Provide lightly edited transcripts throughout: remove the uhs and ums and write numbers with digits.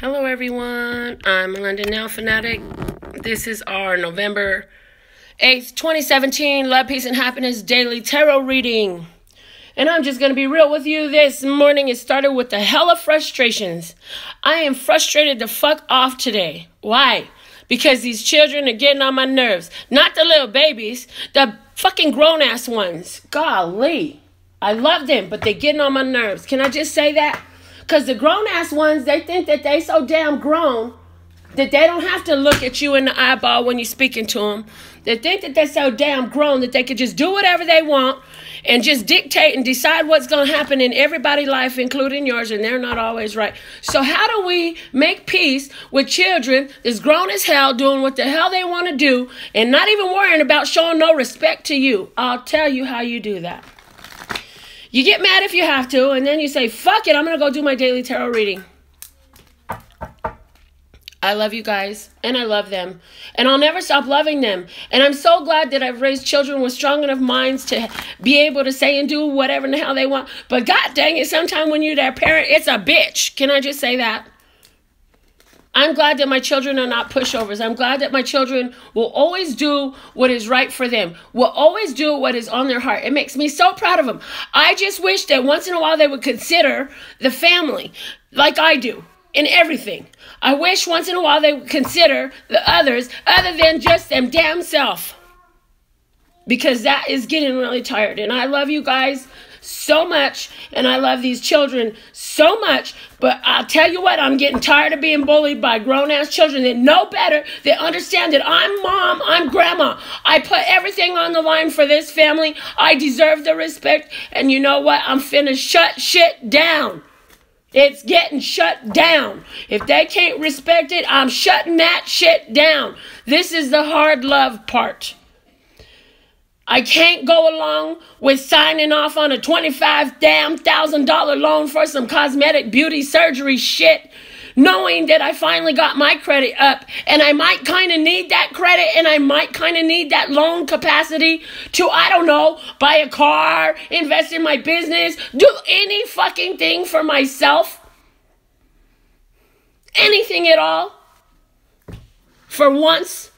Hello everyone, I'm Melinda NailFanatic. This is our November 8th, 2017 Love, Peace, and Happiness Daily Tarot Reading. And I'm just going to be real with you this morning. It started with the hell of frustrations. I am frustrated the fuck off today. Why? Because these children are getting on my nerves. Not the little babies, the fucking grown-ass ones. Golly. I love them, but they're getting on my nerves. Can I just say that? Because the grown-ass ones, they think that they so damn grown that they don't have to look at you in the eyeball when you're speaking to them. They think that they're so damn grown that they could just do whatever they want and just dictate and decide what's going to happen in everybody's life, including yours, and they're not always right. So how do we make peace with children that's grown as hell doing what the hell they want to do and not even worrying about showing no respect to you? I'll tell you how you do that. You get mad if you have to, and then you say, fuck it, I'm going to go do my daily tarot reading. I love you guys, and I love them, and I'll never stop loving them. And I'm so glad that I've raised children with strong enough minds to be able to say and do whatever the hell they want. But god dang it, sometimes when you're their parent, it's a bitch. Can I just say that? I'm glad that my children are not pushovers. I'm glad that my children will always do what is right for them, will always do what is on their heart. It makes me so proud of them. I just wish that once in a while they would consider the family like I do in everything. I wish once in a while they would consider the others other than just them damn self, because that is getting really tired. And I love you guys so much, and I love these children so much, but I'll tell you what, I'm getting tired of being bullied by grown-ass children that know better, that understand that I'm mom, I'm grandma. I put everything on the line for this family. I deserve the respect, and you know what? I'm finna shut shit down. It's getting shut down. If they can't respect it, I'm shutting that shit down. This is the hard love part. I can't go along with signing off on a $25,000 loan for some cosmetic beauty surgery shit, knowing that I finally got my credit up, and I might kind of need that credit, and I might kind of need that loan capacity to, I don't know, buy a car, invest in my business, do any fucking thing for myself. Anything at all. For once.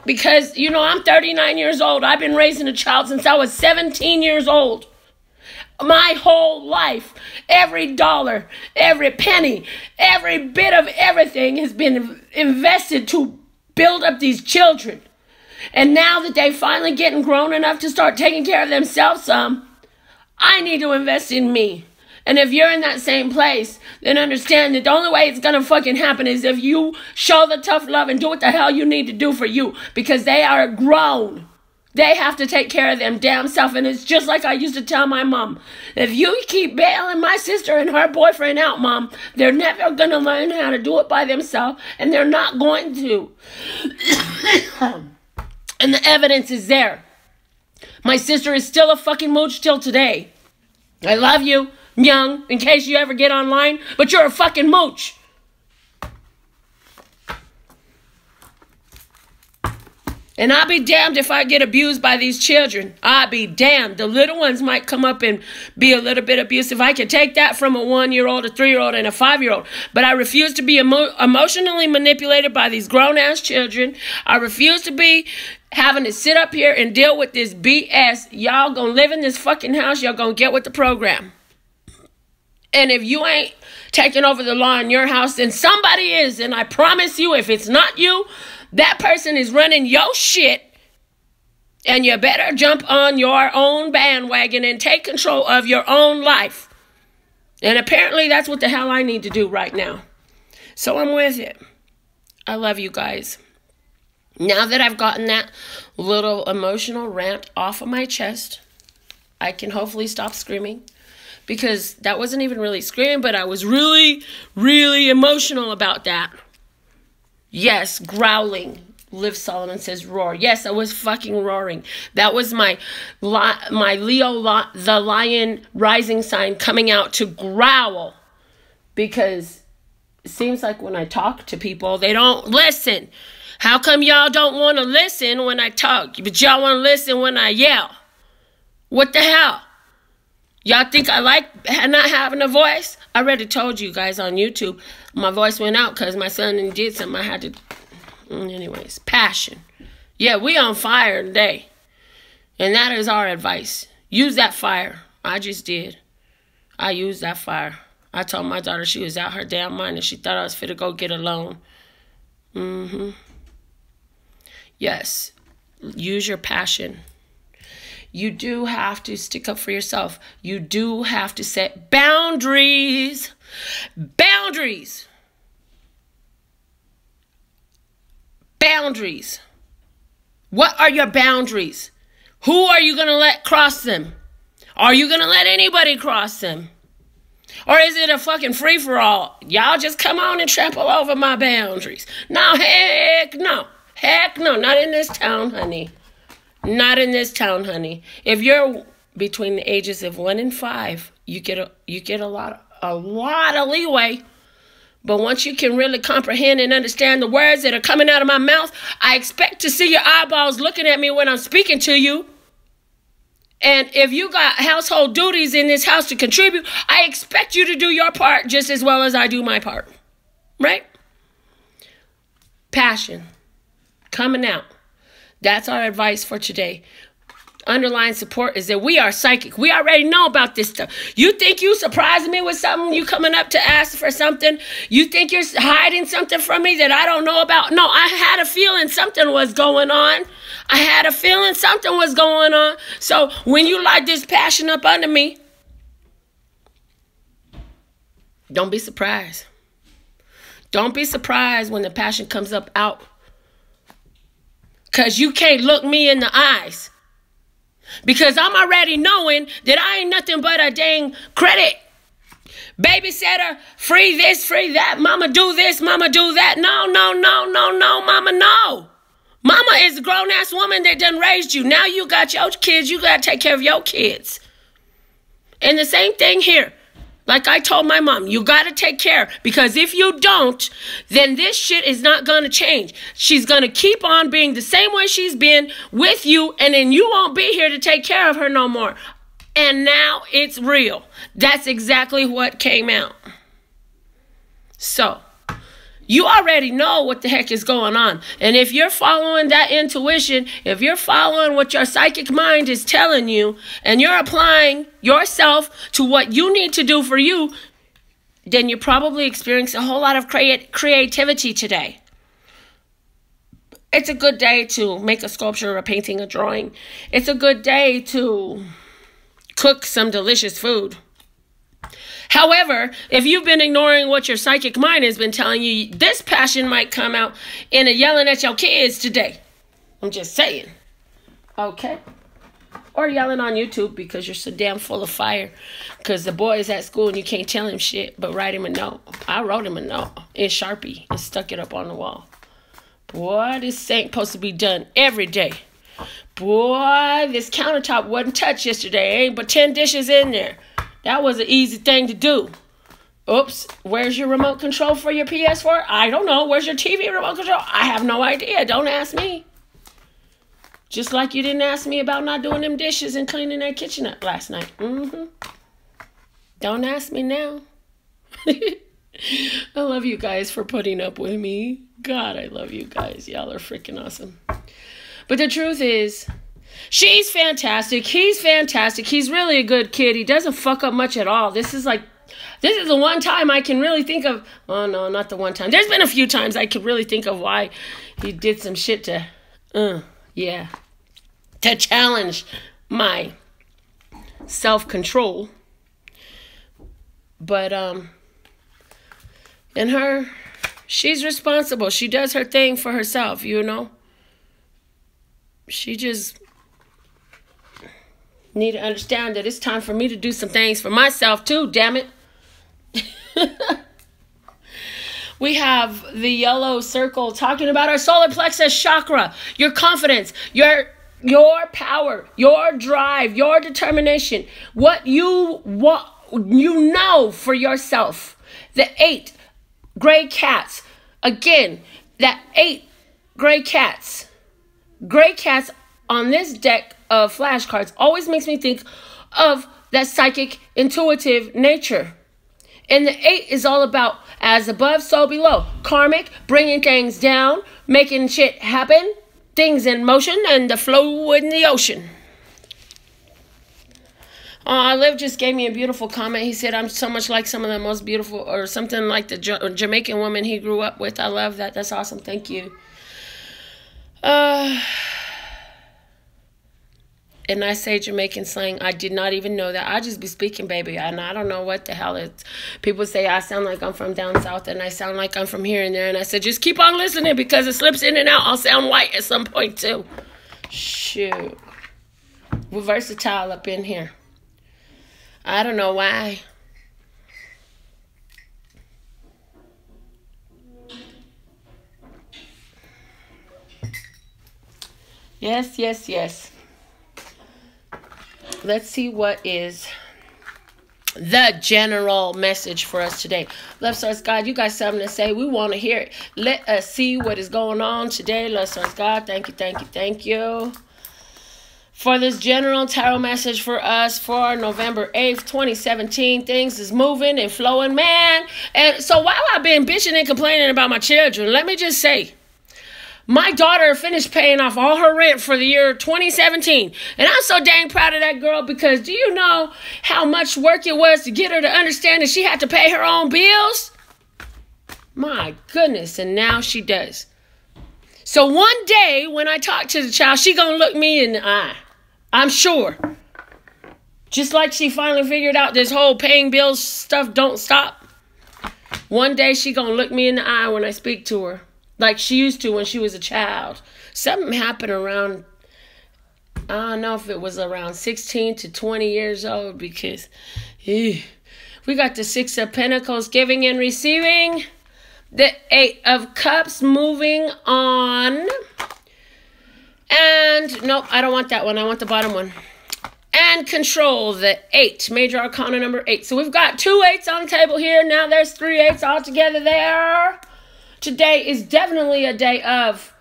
Because, you know, I'm 39 years old. I've been raising a child since I was 17 years old. My whole life, every dollar, every penny, every bit of everything has been invested to build up these children. And now that they finally getting grown enough to start taking care of themselves some, I need to invest in me. And if you're in that same place, then understand that the only way it's going to fucking happen is if you show the tough love and do what the hell you need to do for you. Because they are grown. They have to take care of them damn self. And it's just like I used to tell my mom. If you keep bailing my sister and her boyfriend out, Mom, they're never going to learn how to do it by themselves. And they're not going to. And the evidence is there. My sister is still a fucking mooch till today. I love you. Young, in case you ever get online, but you're a fucking mooch. And I'll be damned if I get abused by these children. I'll be damned. The little ones might come up and be a little bit abusive. I can take that from a 1-year-old, a 3-year-old, and a 5-year-old. But I refuse to be emotionally manipulated by these grown-ass children. I refuse to be having to sit up here and deal with this BS. Y'all gonna live in this fucking house. Y'all gonna get with the program. And if you ain't taking over the law in your house, then somebody is. And I promise you, if it's not you, that person is running your shit. And you better jump on your own bandwagon and take control of your own life. And apparently that's what the hell I need to do right now. So I'm with it. I love you guys. Now that I've gotten that little emotional rant off of my chest, I can hopefully stop screaming. Because that wasn't even really screaming, but I was really, really emotional about that. Yes, growling. Liv Solomon says roar. Yes, I was fucking roaring. That was my Leo, the lion rising sign coming out to growl. Because it seems like when I talk to people, they don't listen. How come y'all don't want to listen when I talk, but y'all want to listen when I yell? What the hell? Y'all think I like not having a voice? I already told you guys on YouTube. My voice went out because my son did something. I had to... Anyways, passion. Yeah, we on fire today. And that is our advice. Use that fire. I just did. I used that fire. I told my daughter she was out her damn mind and she thought I was fit to go get a loan. Yes. Use your passion. You do have to stick up for yourself. You do have to set boundaries. Boundaries. Boundaries. What are your boundaries? Who are you going to let cross them? Are you going to let anybody cross them? Or is it a fucking free-for-all? Y'all just come on and trample over my boundaries. No, heck no. Heck no. Not in this town, honey. Not in this town, honey. If you're between the ages of 1 and 5, you get a lot of leeway. But once you can really comprehend and understand the words that are coming out of my mouth, I expect to see your eyeballs looking at me when I'm speaking to you. And if you got household duties in this house to contribute, I expect you to do your part just as well as I do my part. Right? Passion. Coming out. That's our advice for today. Underlying support is that we are psychic. We already know about this stuff. You think you surprising me with something? You coming up to ask for something? You think you're hiding something from me that I don't know about? No, I had a feeling something was going on. I had a feeling something was going on. So when you light this passion up under me, don't be surprised. Don't be surprised when the passion comes up out. Because you can't look me in the eyes. Because I'm already knowing that I ain't nothing but a dang credit babysitter, free this, free that, mama do this, mama do that. No, mama, no. Mama is a grown-ass woman that done raised you. Now you got your kids, you got to take care of your kids. And the same thing here. Like I told my mom, you got to take care, because if you don't, then this shit is not going to change. She's going to keep on being the same way she's been with you, and then you won't be here to take care of her no more. And now it's real. That's exactly what came out. So, you already know what the heck is going on. And if you're following that intuition, if you're following what your psychic mind is telling you, and you're applying yourself to what you need to do for you, then you probably experience a whole lot of creativity today. It's a good day to make a sculpture, a painting, a drawing. It's a good day to cook some delicious food. However, if you've been ignoring what your psychic mind has been telling you, this passion might come out in a yelling at your kids today. I'm just saying. Okay? Or yelling on YouTube because you're so damn full of fire. Because the boy is at school and you can't tell him shit, but write him a note. I wrote him a note in Sharpie and stuck it up on the wall. Boy, this ain't supposed to be done every day. Boy, this countertop wasn't touched yesterday. Ain't but 10 dishes in there. That was an easy thing to do. Oops, where's your remote control for your PS4? I don't know. Where's your TV remote control? I have no idea. Don't ask me. Just like you didn't ask me about not doing them dishes and cleaning that kitchen up last night. Don't ask me now. I love you guys for putting up with me. God, I love you guys. Y'all are freaking awesome. But the truth is, she's fantastic. He's fantastic. He's really a good kid. He doesn't fuck up much at all. This is the one time I can really think of. Oh, no, not the one time. There's been a few times I could really think of why he did some shit to challenge my self-control. But, and she's responsible. She does her thing for herself, you know. She just need to understand that it's time for me to do some things for myself too, damn it. We have the yellow circle talking about our solar plexus chakra, your confidence, your power, your drive, your determination, what you want, you know for yourself. The 8 gray cats. Again, that 8 gray cats. Gray cats on this deck of flashcards always makes me think of that psychic, intuitive nature. And the 8 is all about as above, so below. Karmic, bringing things down, making shit happen, things in motion, and the flow in the ocean. Liv just gave me a beautiful comment. He said, I'm so much like some of the most beautiful, or something like the Jamaican woman he grew up with. I love that. That's awesome. Thank you. And I say Jamaican slang. I did not even know that. I just be speaking, baby. And I don't know what the hell it's. People say I sound like I'm from down south, and I sound like I'm from here and there. And I said, just keep on listening, because it slips in and out. I'll sound white at some point, too. Shoot. We're versatile up in here. I don't know why. Yes, yes, yes. Let's see what is the general message for us today. Love Source God, you got something to say. We want to hear it. Let us see what is going on today. Love Source God, thank you, thank you, thank you. For this general tarot message for us for November 8th, 2017. Things is moving and flowing, man. And so while I've been bitching and complaining about my children, let me just say, my daughter finished paying off all her rent for the year 2017. And I'm so dang proud of that girl, because do you know how much work it was to get her to understand that she had to pay her own bills? My goodness, and now she does. So one day when I talk to the child, she gonna look me in the eye. I'm sure. Just like she finally figured out this whole paying bills stuff don't stop. One day she gonna look me in the eye when I speak to her, like she used to when she was a child. Something happened around, I don't know if it was around 16 to 20 years old, because we got the 6 of Pentacles, giving and receiving. The 8 of Cups, moving on. And, nope, I don't want that one. I want the bottom one. And control, the 8. Major Arcana number 8. So we've got 2 8s on the table here. Now there's 3 8s all together there. Today is definitely a day of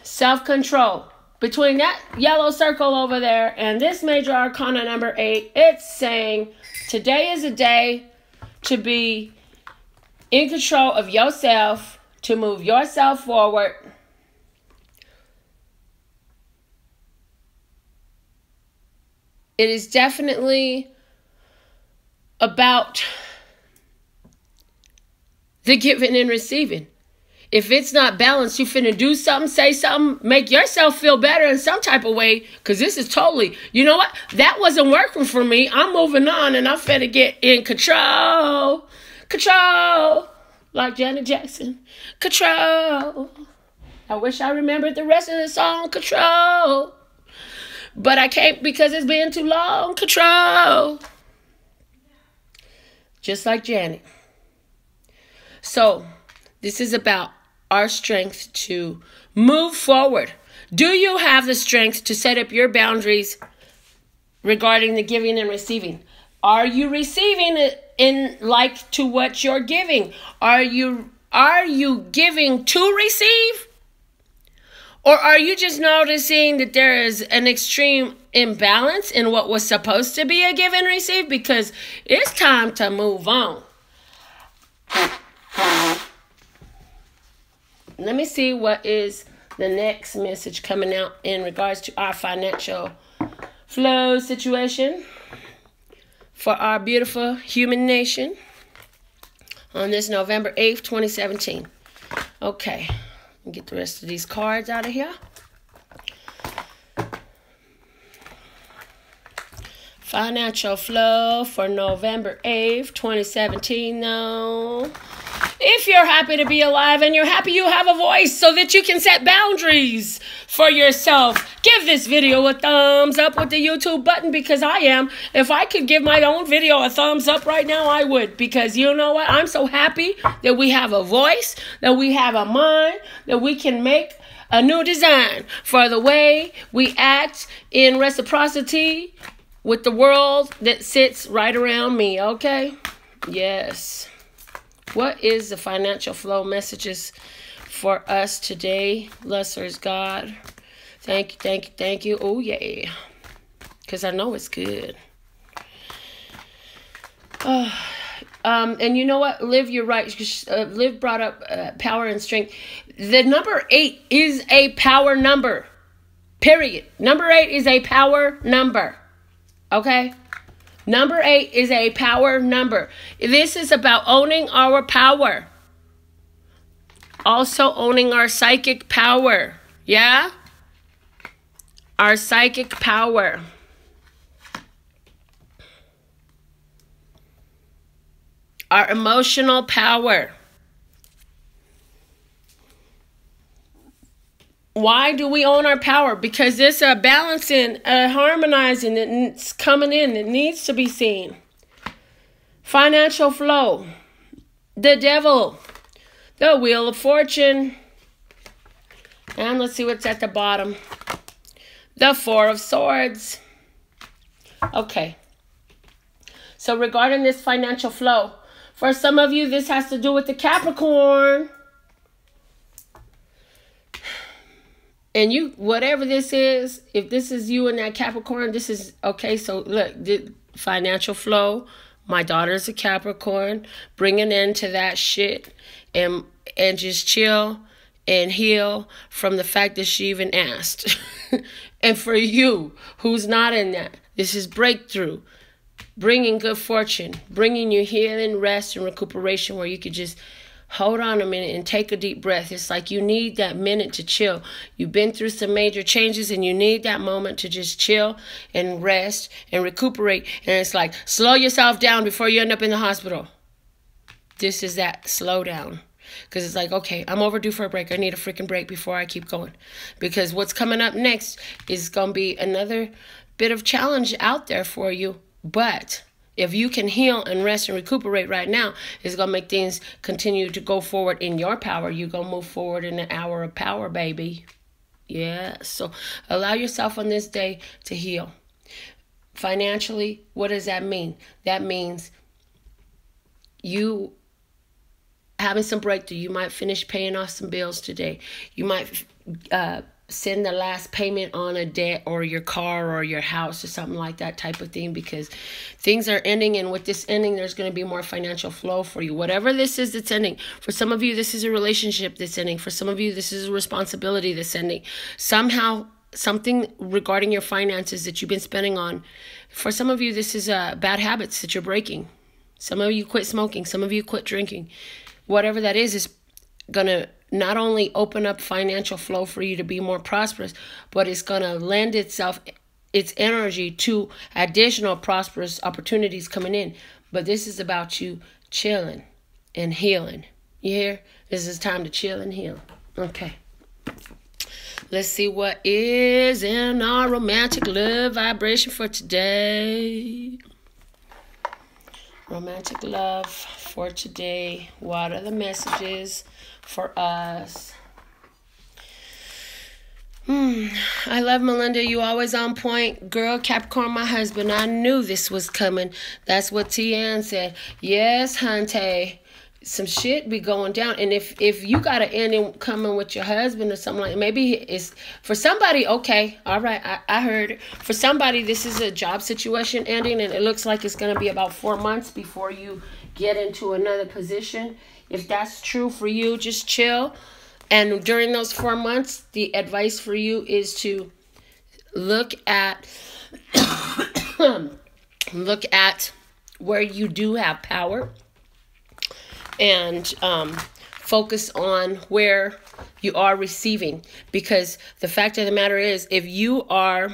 self-control. Between that yellow circle over there and this Major Arcana number 8, it's saying today is a day to be in control of yourself, to move yourself forward. It is definitely about the giving and receiving. If it's not balanced, you finna do something, say something, make yourself feel better in some type of way, because this is totally, you know what? That wasn't working for me. I'm moving on, and I'm finna get in control. Control. Like Janet Jackson. Control. I wish I remembered the rest of the song. Control. But I can't, because it's been too long. Control. Just like Janet. So, this is about our strength to move forward. Do you have the strength to set up your boundaries regarding the giving and receiving? Are you receiving it in like to what you're giving? Are you giving to receive? Or are you just noticing that there is an extreme imbalance in what was supposed to be a give and receive? Because it's time to move on. Let me see what is the next message coming out in regards to our financial flow situation for our beautiful human nation on this November 8th, 2017. Okay. Get the rest of these cards out of here. Financial flow for November 8th, 2017. Now, if you're happy to be alive and you're happy you have a voice so that you can set boundaries for yourself, give this video a thumbs up with the YouTube button, because I am. If I could give my own video a thumbs up right now, I would, because you know what? I'm so happy that we have a voice, that we have a mind, that we can make a new design for the way we act in reciprocity with the world that sits right around me, okay? Yes. What is the financial flow messages for us today? Lesser's God. Thank you, thank you, thank you. Oh, yeah. Because I know it's good. And you know what? Liv, you're right. Liv brought up power and strength. The number 8 is a power number. Period. Number 8 is a power number. Okay? Number 8 is a power number. This is about owning our power. Also owning our psychic power. Yeah? Our psychic power. Our emotional power. Why do we own our power? Because there's a balancing, a harmonizing that's coming in. It needs to be seen. Financial flow. The devil. The wheel of fortune. And let's see what's at the bottom. The 4 of swords. Okay. So regarding this financial flow, for some of you, this has to do with the Capricorn. And you, whatever this is, if this is you and that Capricorn, this is, okay, so look, the financial flow, my daughter's a Capricorn, bring an end to that shit and just chill and heal from the fact that she even asked. And for you, who's not in that, this is breakthrough, bringing good fortune, bringing you healing, rest, and recuperation where you could just hold on a minute and take a deep breath. It's like you need that minute to chill. You've been through some major changes and you need that moment to just chill and rest and recuperate. And it's like, slow yourself down before you end up in the hospital. This is that slow down. Because it's like, okay, I'm overdue for a break. I need a freaking break before I keep going. Because what's coming up next is going to be another bit of challenge out there for you. But if you can heal and rest and recuperate right now, it's going to make things continue to go forward in your power. You're going to move forward in the hour of power, baby. Yeah. So allow yourself on this day to heal. Financially, what does that mean? That means you having some breakthrough. You might finish paying off some bills today. You might send the last payment on a debt or your car or your house or something like that type of thing, because things are ending, and with this ending there's going to be more financial flow for you. Whatever this is that's ending. For some of you, this is a relationship that's ending. For some of you, this is a responsibility that's ending. Somehow, something regarding your finances that you've been spending on. For some of you, this is bad habits that you're breaking. Some of you quit smoking. Some of you quit drinking. Whatever that is going to not only open up financial flow for you to be more prosperous, but it's going to lend its energy to additional prosperous opportunities coming in. But this is about you chilling and healing. You hear? This is time to chill and heal. Okay. Let's see what is in our romantic love vibration for today. Romantic love for today. What are the messages for us? I love Melinda. You always on point. Girl, Capricorn, my husband. I knew this was coming. That's what Tian said. Yes, Hunte. Some shit be going down. And if you got an ending coming with your husband or something like that, maybe it's for somebody, okay, all right, I heard it. For somebody, this is a job situation ending, and it looks like it's going to be about 4 months before you get into another position. If that's true for you, just chill. And during those 4 months, the advice for you is to look at where you do have power, and focus on where you are receiving. Because the fact of the matter is, if you are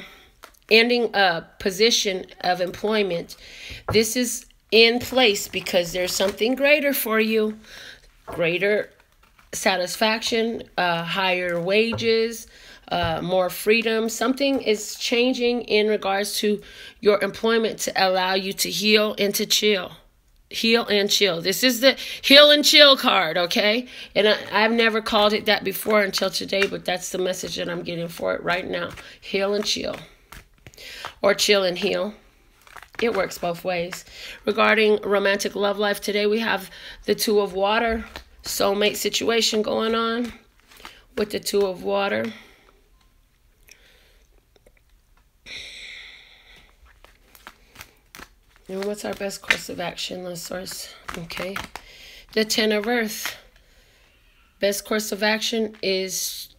ending a position of employment, this is in place because there's something greater for you. Greater satisfaction, higher wages, more freedom. Something is changing in regards to your employment to allow you to heal and to chill. Heal and chill. This is the heal and chill card, okay? And I've never called it that before until today, but that's the message that I'm getting for it right now. Heal and chill. Or chill and heal. It works both ways. Regarding romantic love life today, we have the Two of Water. Soulmate situation going on with the Two of Water. And what's our best course of action, the source? Okay. The 10 of Earth. Best course of action is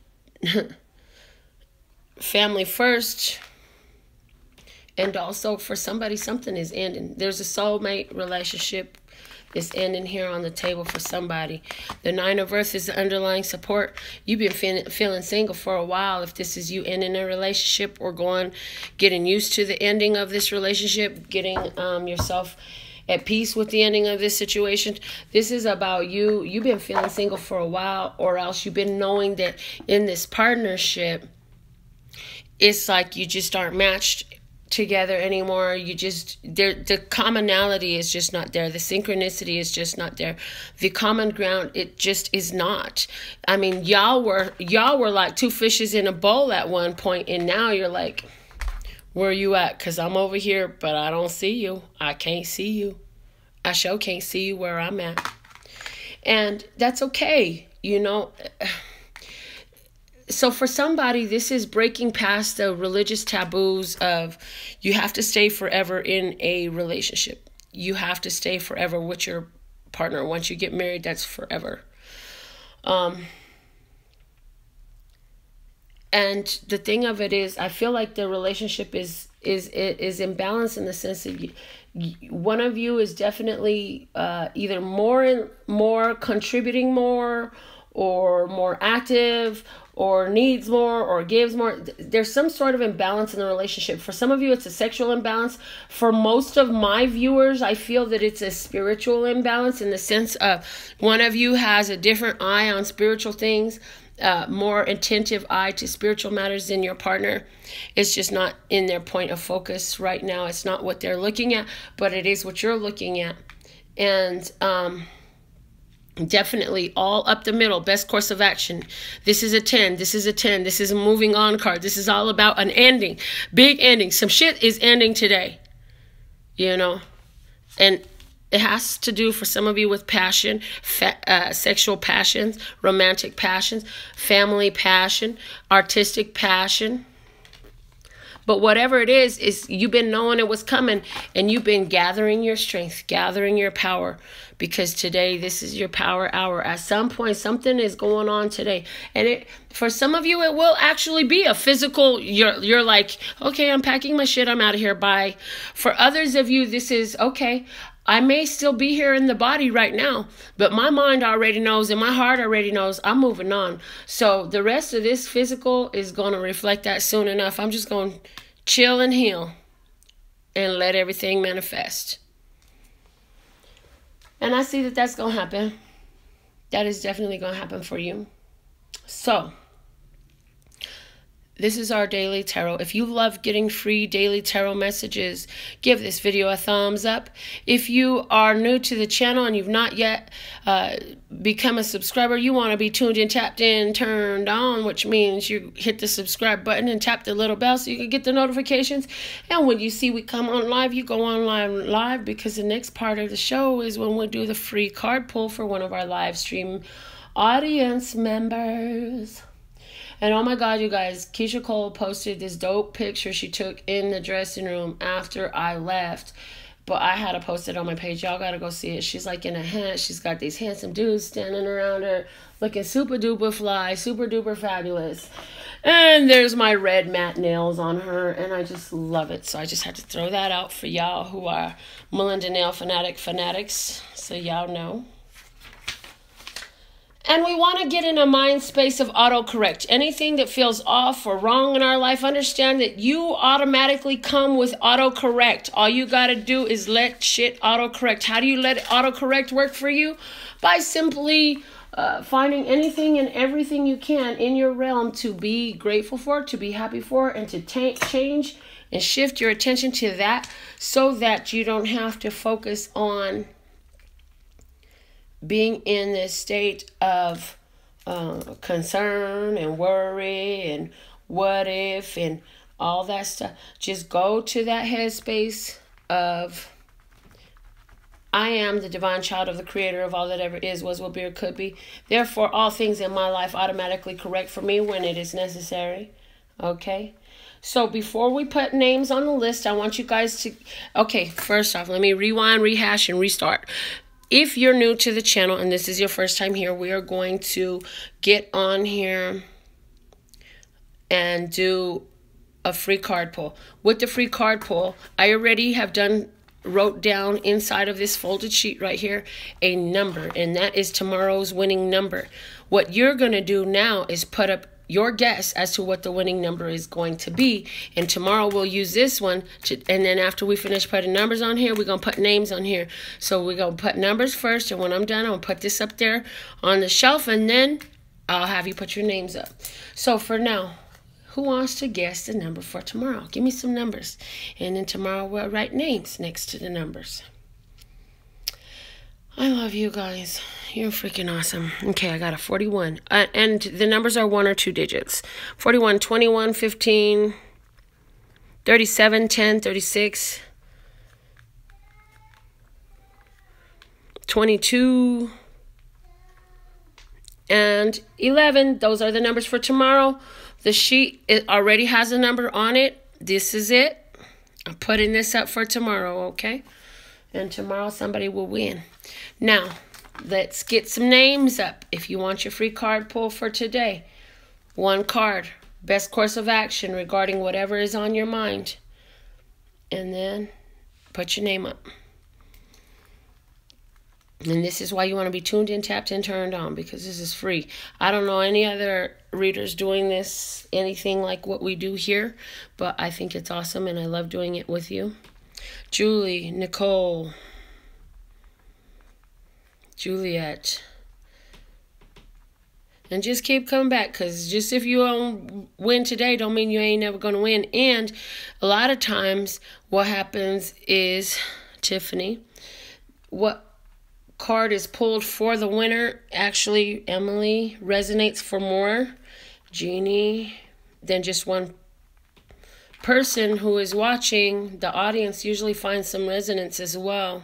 family first. And also for somebody, something is ending. There's a soulmate relationship that's ending here on the table for somebody. The 9 of Earth is the underlying support. You've been feeling single for a while. If this is you ending a relationship or getting used to the ending of this relationship, getting yourself at peace with the ending of this situation. This is about you. You've been feeling single for a while, or else you've been knowing that in this partnership, it's like you just aren't matched together anymore. The commonality is just not there. The synchronicity is just not there. The common ground, it just is not. I mean, y'all were like two fishes in a bowl at one point, and now you're like, where are you at? Because I'm over here, but I don't see you. I can't see you. I sure can't see you where I'm at. And that's okay, you know. So for somebody, this is breaking past the religious taboos of you have to stay forever in a relationship. You have to stay forever with your partner. Once you get married, that's forever. And the thing of it is, I feel like the relationship is imbalanced in the sense that one of you is definitely either more contributing more, or more active, or needs more, or gives more. There's some sort of imbalance in the relationship. For some of you, it's a sexual imbalance. For most of my viewers, I feel that it's a spiritual imbalance in the sense of one of you has a different eye on spiritual things, more attentive eye to spiritual matters than your partner. It's just not in their point of focus right now. It's not what they're looking at, but it is what you're looking at. And definitely all up the middle, best course of action. This is a 10. This is a 10. This is a moving on card. This is all about an ending. Big ending. Some shit is ending today. You know? And it has to do for some of you with passion, sexual passions, romantic passions, family passion, artistic passion. But whatever it is you've been knowing it was coming, and you've been gathering your strength, gathering your power, because today this is your power hour. At some point, something is going on today, and for some of you, it will actually be a physical. You're like, okay, I'm packing my shit, I'm out of here, bye. For others of you, this is okay. I may still be here in the body right now, but my mind already knows and my heart already knows I'm moving on. So the rest of this physical is going to reflect that soon enough. I'm just going to chill and heal and let everything manifest. And I see that that's going to happen. That is definitely going to happen for you. So this is our daily tarot. If you love getting free daily tarot messages, give this video a thumbs up. If you are new to the channel and you've not yet become a subscriber, you want to be tuned in, tapped in, turned on, which means you hit the subscribe button and tap the little bell so you can get the notifications. And when you see we come on live, you go on live, because the next part of the show is when we do the free card pull for one of our live stream audience members. And oh my God, you guys, Keisha Cole posted this dope picture she took in the dressing room after I left. But I had to post it on my page. Y'all got to go see it. She's like in a hat. She's got these handsome dudes standing around her looking super duper fly, super duper fabulous. And there's my red matte nails on her. And I just love it. So I just had to throw that out for y'all who are Melinda NailFanatic fanatics. So y'all know. And we want to get in a mind space of autocorrect. Anything that feels off or wrong in our life, understand that you automatically come with autocorrect. All you got to do is let shit autocorrect. How do you let autocorrect work for you? By simply finding anything and everything you can in your realm to be grateful for, to be happy for, and to change and shift your attention to that, so that you don't have to focus on being in this state of concern and worry and what if and all that stuff. Just go to that headspace of, I am the divine child of the creator of all that ever is, was, will be, or could be. Therefore, all things in my life automatically correct for me when it is necessary. Okay? So before we put names on the list, I want you guys to, okay, first off, let me rewind, rehash, and restart. If you're new to the channel and this is your first time here, we are going to get on here and do a free card pull. With the free card pull, I already have wrote down inside of this folded sheet right here a number, and that is tomorrow's winning number. What you're going to do now is put up your guess as to what the winning number is going to be, and tomorrow we'll use this one and then after we finish putting numbers on here, we're going to put names on here. So we're going to put numbers first, and when I'm done, I'll put this up there on the shelf, and then I'll have you put your names up. So for now, who wants to guess the number for tomorrow? Give me some numbers, and then tomorrow we'll write names next to the numbers. I love you guys. You're freaking awesome. Okay, I got a 41. And the numbers are 1 or 2 digits. 41, 21, 15, 37, 10, 36, 22, and 11. Those are the numbers for tomorrow. The sheet, it already has a number on it. This is it. I'm putting this up for tomorrow, okay? And tomorrow somebody will win. Now, let's get some names up. If you want your free card pull for today, 1 card, best course of action regarding whatever is on your mind. And then put your name up. And this is why you want to be tuned in, tapped in, turned on, because this is free. I don't know any other readers doing this, anything like what we do here, but I think it's awesome and I love doing it with you. Julie, Nicole, Juliet. And just keep coming back, because just if you don't win today don't mean you ain't never going to win. And a lot of times what happens is, Tiffany, what card is pulled for the winner, actually Emily resonates for more, Jeannie, than just one person who is watching. The audience usually finds some resonance as well.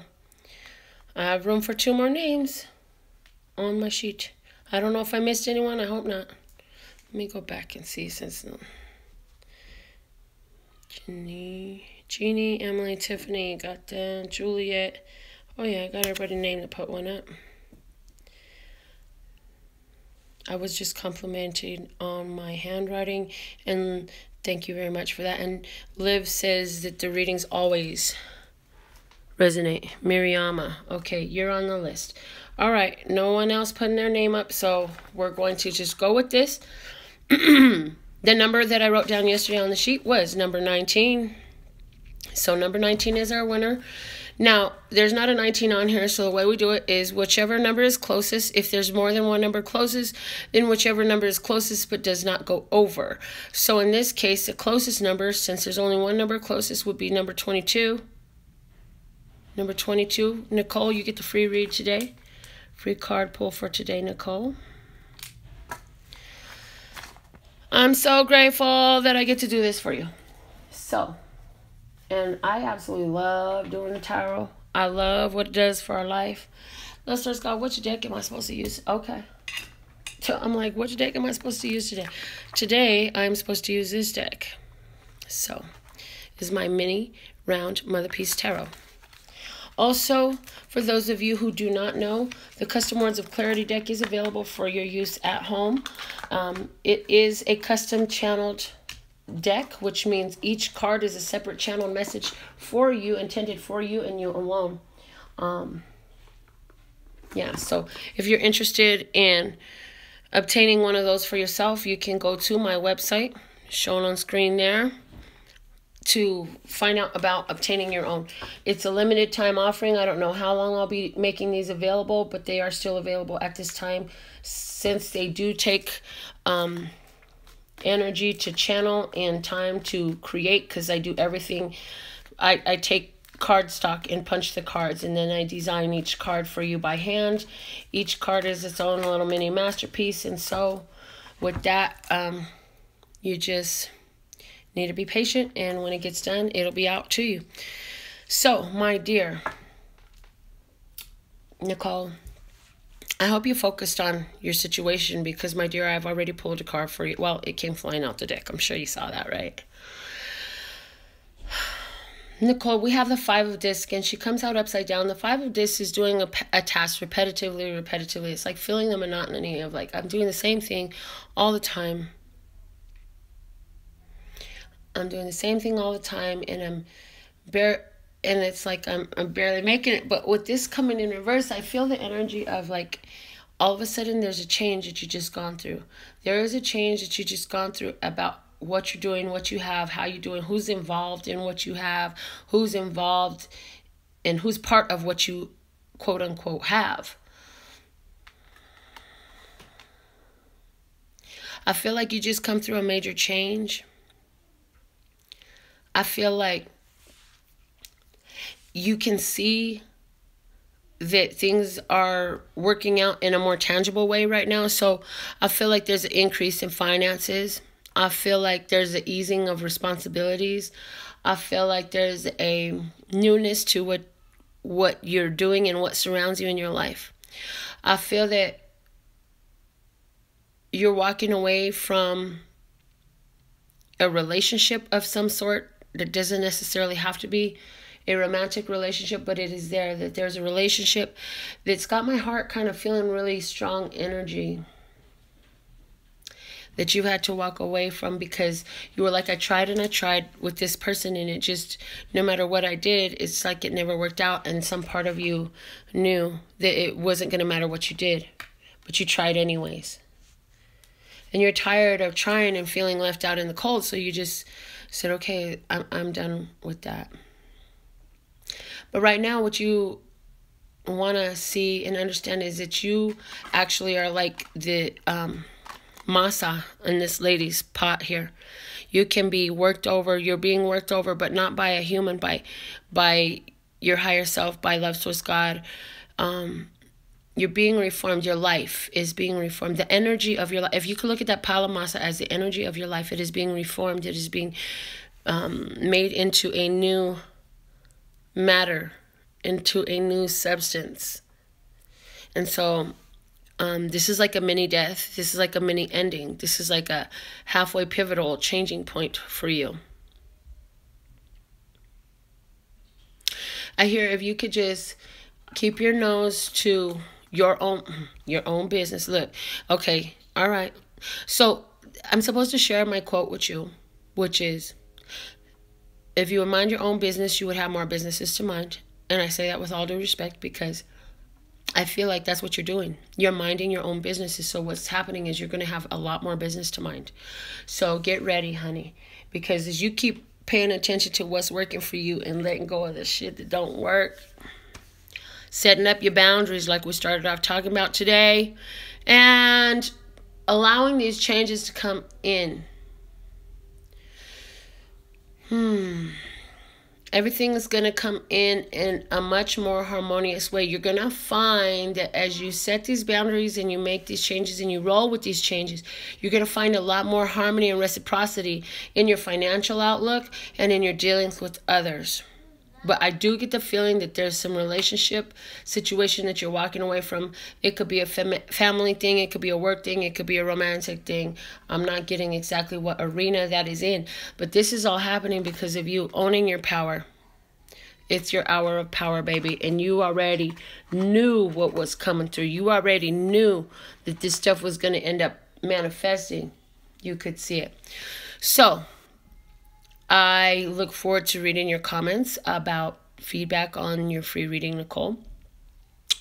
I have room for 2 more names on my sheet. I don't know if I missed anyone. I hope not. Let me go back and see since Jeannie, Emily, Tiffany, got that, Juliet. Oh yeah, I got everybody named to put one up. I was just complimented on my handwriting, and thank you very much for that. And Liv says that the readings always resonate. Miriama, okay, you're on the list. All right, no one else putting their name up, so we're going to just go with this. The number that I wrote down yesterday on the sheet was number 19. So number 19 is our winner. Now, there's not a 19 on here, so the way we do it is whichever number is closest. If there's more than one number closest, then whichever number is closest but does not go over. So in this case, the closest number, since there's only one number closest, would be number 22. Number 22. Nicole, you get the free read today. Free card pull for today, Nicole. I'm so grateful that I get to do this for you. So, and I absolutely love doing the tarot. I love what it does for our life. Listeners, God, which deck am I supposed to use? Okay. So I'm like, which deck am I supposed to use today? Today, I'm supposed to use this deck. So, this is my mini round Mother Peace Tarot. Also, for those of you who do not know, the Custom Words of Clarity deck is available for your use at home. It is a custom channeled deck, which means each card is a separate channel message for you, intended for you and you alone. Yeah, so if you're interested in obtaining one of those for yourself, you can go to my website, shown on screen there, to find out about obtaining your own. It's a limited time offering. I don't know how long I'll be making these available, but they are still available at this time, since they do take energy to channel and time to create, because I do everything. I take cardstock and punch the cards, and then I design each card for you by hand. Each card is its own little mini masterpiece, and so with that, you just need to be patient, and when it gets done, it'll be out to you. So, my dear Nicole, I hope you focused on your situation, because, my dear, I've already pulled a card for you. Well, it came flying out the deck. I'm sure you saw that, right? Nicole, we have the Five of Discs, and she comes out upside down. The Five of Discs is doing a task repetitively. It's like feeling the monotony of like, I'm doing the same thing all the time. I'm doing the same thing all the time, and and it's like I'm barely making it. But with this coming in reverse, I feel the energy of like, all of a sudden there's a change that you just gone through. There is a change that you just gone through about what you're doing, what you have, how you're doing, who's involved in what you have, who's involved and who's part of what you quote unquote have. I feel like you just come through a major change. I feel like you can see that things are working out in a more tangible way right now. So I feel like there's an increase in finances. I feel like there's an easing of responsibilities. I feel like there's a newness to what you're doing and what surrounds you in your life. I feel that you're walking away from a relationship of some sort that doesn't necessarily have to be a romantic relationship, but it is there, that there's a relationship that's got my heart kind of feeling really strong energy that you had to walk away from because you were like, I tried and I tried with this person, and it just, no matter what I did, it's like it never worked out. And some part of you knew that it wasn't going to matter what you did, but you tried anyways. And you're tired of trying and feeling left out in the cold, so you just said, okay, I'm done with that. But right now, what you want to see and understand is that you actually are like the masa in this lady's pot here. You can be worked over. You're being worked over, but not by a human, by your higher self, by love source God. You're being reformed. Your life is being reformed. The energy of your life, if you could look at that pile of masa as the energy of your life, it is being reformed. It is being made into a new matter, into a new substance. And so this is like a mini death. This is like a mini ending. This is like a halfway pivotal changing point for you. I hear if you could just keep your nose to your own business. Look, okay, all right. So I'm supposed to share my quote with you, which is, if you would mind your own business, you would have more businesses to mind. And I say that with all due respect because I feel like that's what you're doing. You're minding your own businesses. So what's happening is you're going to have a lot more business to mind. So get ready, honey, because as you keep paying attention to what's working for you and letting go of the shit that don't work, setting up your boundaries like we started off talking about today, and allowing these changes to come in. Everything is going to come in a much more harmonious way. You're going to find that as you set these boundaries and you make these changes and you roll with these changes, you're going to find a lot more harmony and reciprocity in your financial outlook and in your dealings with others. But I do get the feeling that there's some relationship situation that you're walking away from. It could be a family thing. It could be a work thing. It could be a romantic thing. I'm not getting exactly what arena that is in. But this is all happening because of you owning your power. It's your hour of power, baby. And you already knew what was coming through. You already knew that this stuff was going to end up manifesting. You could see it. So I look forward to reading your comments about feedback on your free reading, Nicole.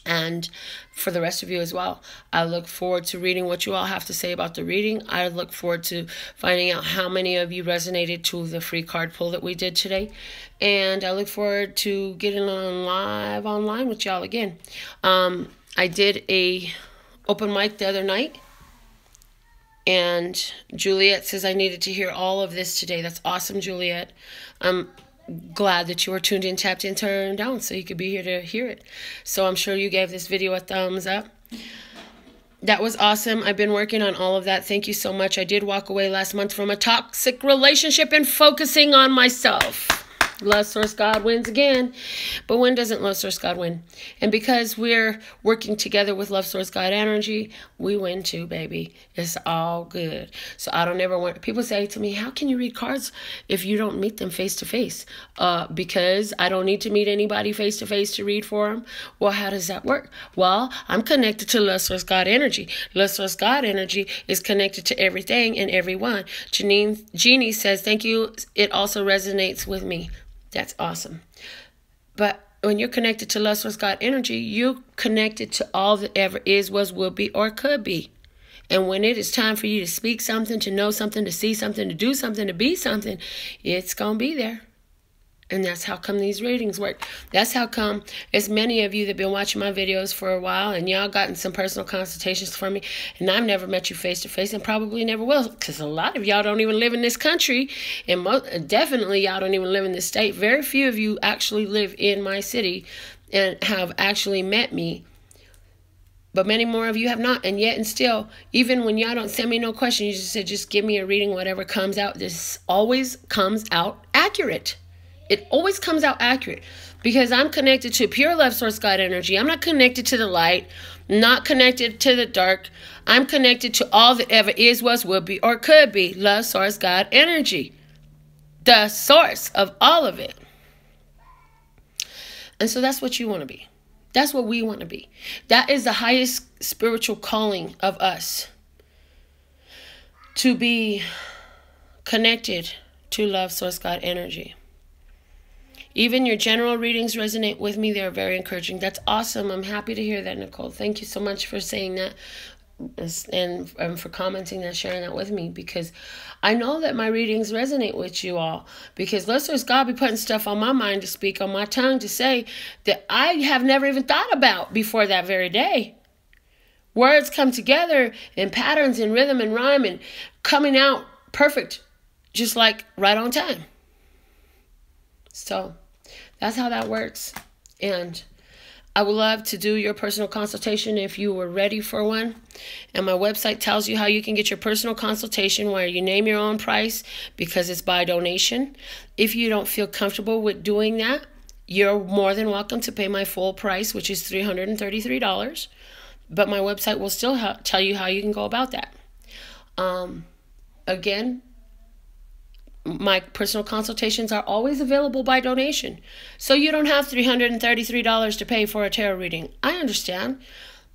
And for the rest of you as well, I look forward to reading what you all have to say about the reading. I look forward to finding out how many of you resonated to the free card pull that we did today. And I look forward to getting on live online with y'all again. I did a open mic the other night. And Juliet says I needed to hear all of this today. That's awesome, Juliet. I'm glad that you were tuned in, tapped in, turned down, so you could be here to hear it. So I'm sure you gave this video a thumbs up. That was awesome. I've been working on all of that. Thank you so much. I did walk away last month from a toxic relationship and focusing on myself. Love Source God wins again. But when doesn't Love Source God win? And because we're working together with Love Source God Energy, we win too, baby. It's all good. So I don't ever want... People say to me, how can you read cards if you don't meet them face to face? Because I don't need to meet anybody face to face to read for them. Well, how does that work? Well, I'm connected to Love Source God Energy. Love Source God Energy is connected to everything and everyone. Jeannie says, thank you. It also resonates with me. That's awesome. But when you're connected to Love Source God Energy, you're connected to all that ever is, was, will be, or could be. And when it is time for you to speak something, to know something, to see something, to do something, to be something, it's going to be there. And that's how come these readings work. That's how come as many of you that have been watching my videos for a while and y'all gotten some personal consultations from me, and I've never met you face to face and probably never will, because a lot of y'all don't even live in this country, and definitely y'all don't even live in this state. Very few of you actually live in my city and have actually met me. But many more of you have not. And yet and still, even when y'all don't send me no question, you just say, just give me a reading, whatever comes out. This always comes out accurate. It always comes out accurate because I'm connected to pure Love Source God Energy. I'm not connected to the light, not connected to the dark. I'm connected to all that ever is, was, will be, or could be. Love Source God Energy, the source of all of it. And so that's what you want to be. That's what we want to be. That is the highest spiritual calling of us, to be connected to Love Source God Energy. Even your general readings resonate with me. They're very encouraging. That's awesome. I'm happy to hear that, Nicole. Thank you so much for saying that and for commenting that, sharing that with me, because I know that my readings resonate with you all, because Love Source God be putting stuff on my mind to speak, on my tongue to say that I have never even thought about before that very day. Words come together in patterns and rhythm and rhyme and coming out perfect, just like right on time. So that's how that works. And I would love to do your personal consultation if you were ready for one. And my website tells you how you can get your personal consultation where you name your own price because it's by donation. If you don't feel comfortable with doing that, you're more than welcome to pay my full price, which is $333. But my website will still tell you how you can go about that. Again, my personal consultations are always available by donation. So you don't have $333 to pay for a tarot reading. I understand.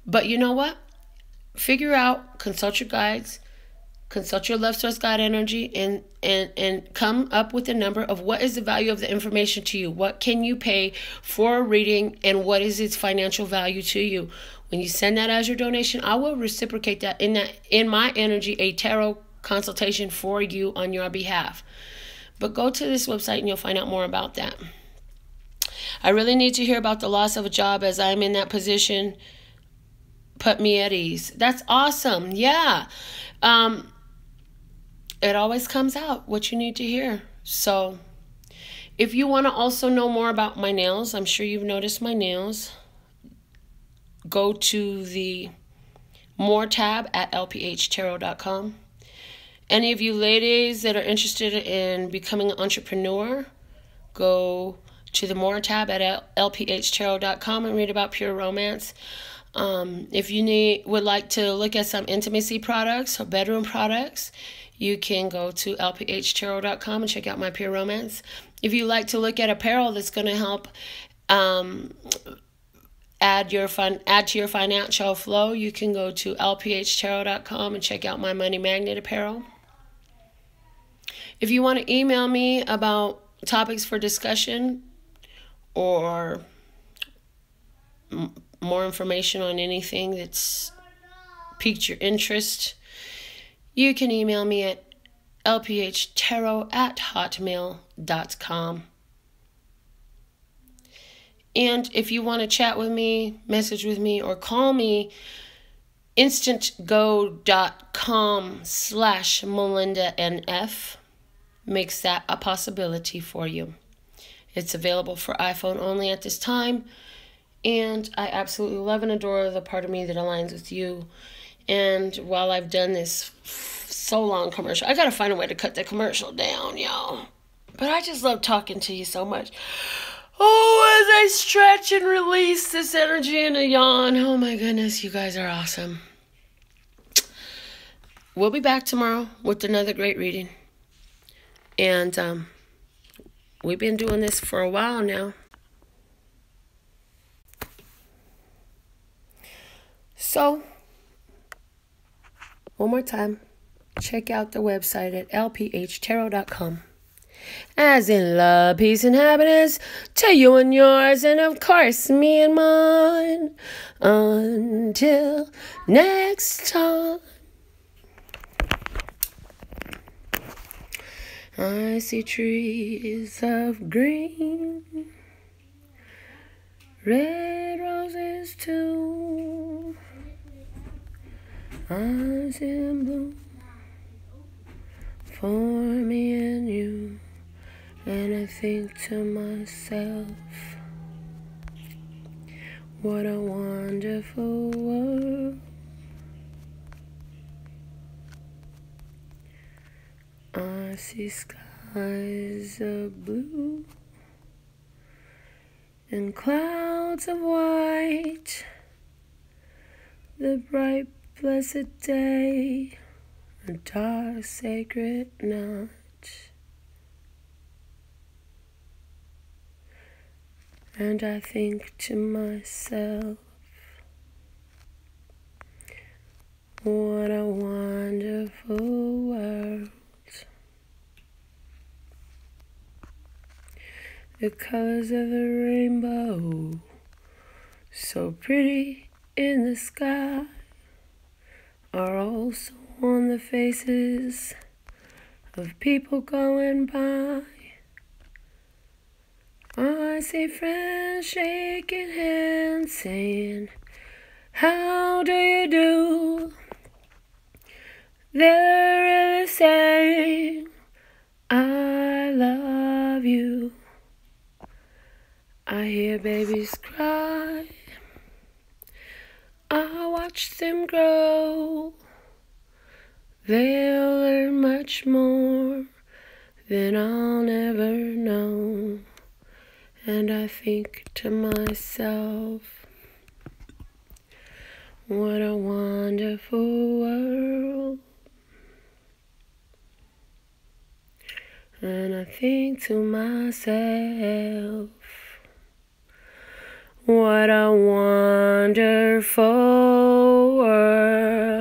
But you know what? Figure out, consult your guides, consult your Love Source God Energy, and come up with a number of what is the value of the information to you. What can you pay for a reading, and what is its financial value to you? When you send that as your donation, I will reciprocate that in my energy, a tarot consultation for you on your behalf. But go to this website and you'll find out more about that. I really need to hear about the loss of a job as I'm in that position. Put me at ease. That's awesome. Yeah. It always comes out what you need to hear. So if you want to also know more about my nails, I'm sure you've noticed my nails, go to the More tab at lphtarot.com. Any of you ladies that are interested in becoming an entrepreneur, go to the More tab at lphtarot.com and read about pure romance. If you would like to look at some intimacy products or bedroom products, you can go to lphtarot.com and check out my pure romance. If you like to look at apparel that's going to help add to your financial flow, you can go to lphtarot.com and check out my money magnet apparel. If you want to email me about topics for discussion or more information on anything that's piqued your interest, you can email me at lphtarot@hotmail.com. And if you want to chat with me, message with me, or call me, instantgo.com/Melinda NF makes that a possibility for you. It's available for iPhone only at this time. And I absolutely love and adore the part of me that aligns with you. And while I've done this so long commercial, I got to find a way to cut the commercial down, y'all. But I just love talking to you so much. Oh, as I stretch and release this energy in a yawn. Oh my goodness, you guys are awesome. We'll be back tomorrow with another great reading. And we've been doing this for a while now. So, one more time, check out the website at lphtarot.com. As in love, peace, and happiness to you and yours, and of course, me and mine. Until next time. I see trees of green, red roses too. I see them bloom for me and you, and I think to myself, what a wonderful world. I see skies of blue and clouds of white, the bright blessed day, the dark sacred night. And I think to myself, what a wonderful world. The colors of the rainbow, so pretty in the sky, are also on the faces of people going by. I see friends shaking hands, saying, how do you do? They're really saying, I love you. I hear babies cry, I watch them grow. They'll learn much more than I'll never know. And I think to myself, what a wonderful world. And I think to myself, what a wonderful world.